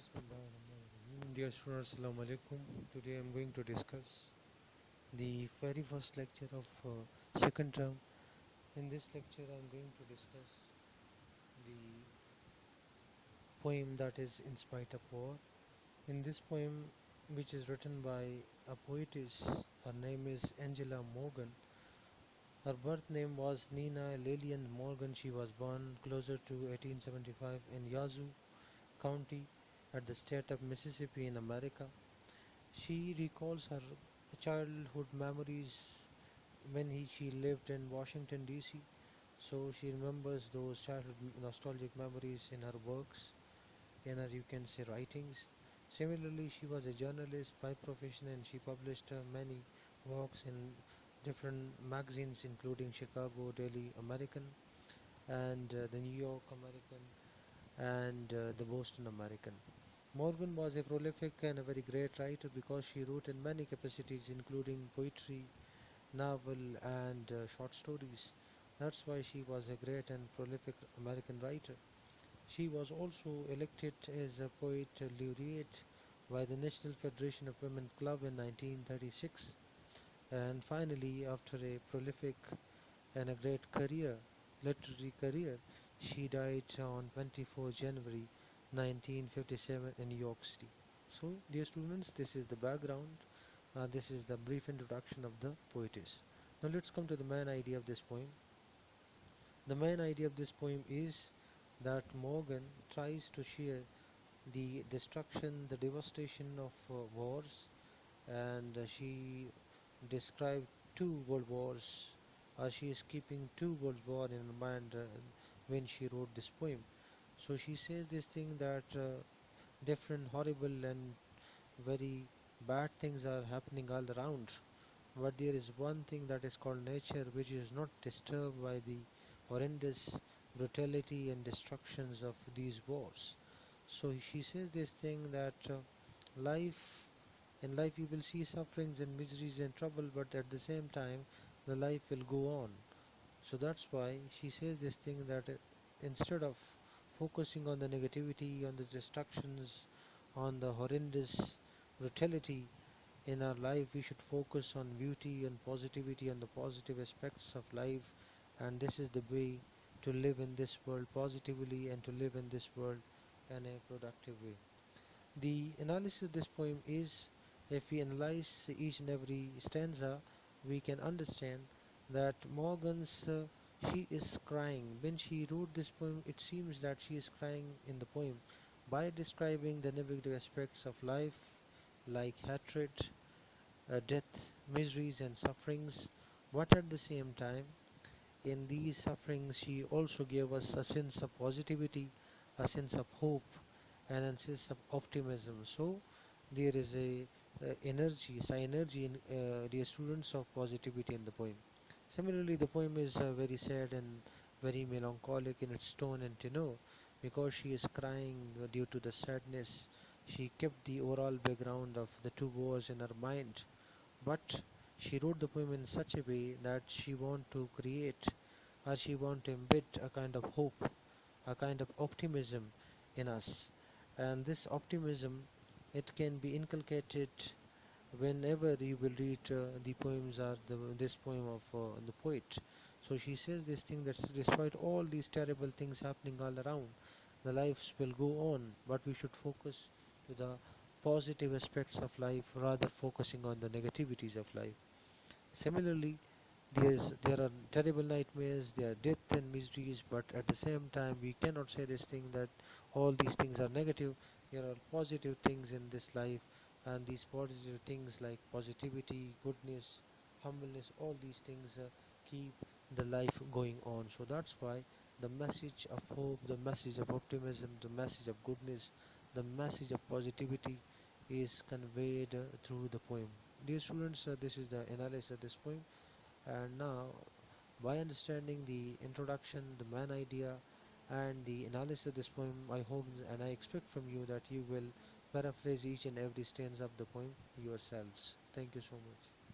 Bismillahirrahmanirrahim. Dear students, Assalamu alaikum. Today I am going to discuss the very first lecture of second term. In this lecture, I am going to discuss the poem that is In Spite of War. In this poem, which is written by a poetess, her name is Angela Morgan. Her birth name was Nina Lillian Morgan. She was born closer to 1875 in Yazoo County at the state of Mississippi in America. She recalls her childhood memories when she lived in Washington DC. So she remembers those childhood nostalgic memories in her works, in her, you can say, writings. Similarly, she was a journalist by profession and she published many works in different magazines including Chicago Daily American and the New York American and the Boston American. Morgan was a prolific and a very great writer because she wrote in many capacities including poetry, novel and short stories. That's why she was a great and prolific American writer. She was also elected as a poet laureate by the National Federation of Women Club in 1936. And finally, after a prolific and a great career, literary career, she died on 24 January 1957 in New York City. So, dear students, this is the background. This is the brief introduction of the poetess. Now, let's come to the main idea of this poem. The main idea of this poem is that Morgan tries to share the destruction, the devastation of wars, and she described two world wars. She is keeping two world wars in her mind when she wrote this poem. So she says this thing that different horrible and very bad things are happening all around, but there is one thing that is called nature which is not disturbed by the horrendous brutality and destructions of these wars. So she says this thing that life in life you will see sufferings and miseries and trouble, but at the same time the life will go on. So that's why she says this thing that instead of focusing on the negativity, on the destructions, on the horrendous brutality in our life, we should focus on beauty and positivity and the positive aspects of life. And this is the way to live in this world positively and to live in this world in a productive way. The analysis of this poem is, if we analyze each and every stanza, we can understand that Morgan's she is crying. When she wrote this poem, it seems that she is crying in the poem by describing the negative aspects of life like hatred, death, miseries, and sufferings. But at the same time, in these sufferings, she also gave us a sense of positivity, a sense of hope, and a sense of optimism. So there is a energy in dear students of positivity in the poem. Similarly, the poem is very sad and very melancholic in its tone and tenor because she is crying due to the sadness. She kept the overall background of the two wars in her mind, but she wrote the poem in such a way that she want to create or she want to embed a kind of hope, a kind of optimism in us. And this optimism, it can be inculcated whenever you will read the poems or this poem of the poet. So she says this thing that despite all these terrible things happening all around, the lives will go on, but we should focus to the positive aspects of life rather focusing on the negativities of life. Similarly, there are terrible nightmares, there are death and miseries, but at the same time we cannot say this thing that all these things are negative. There are positive things in this life, and these positive things like positivity, goodness, humbleness, all these things keep the life going on. So that's why the message of hope, the message of optimism, the message of goodness, the message of positivity is conveyed through the poem. Dear students, this is the analysis of this poem. And now, by understanding the introduction, the main idea, and the analysis of this poem, I hope and I expect from you that you will paraphrase each and every stanza of the poem yourselves. Thank you so much.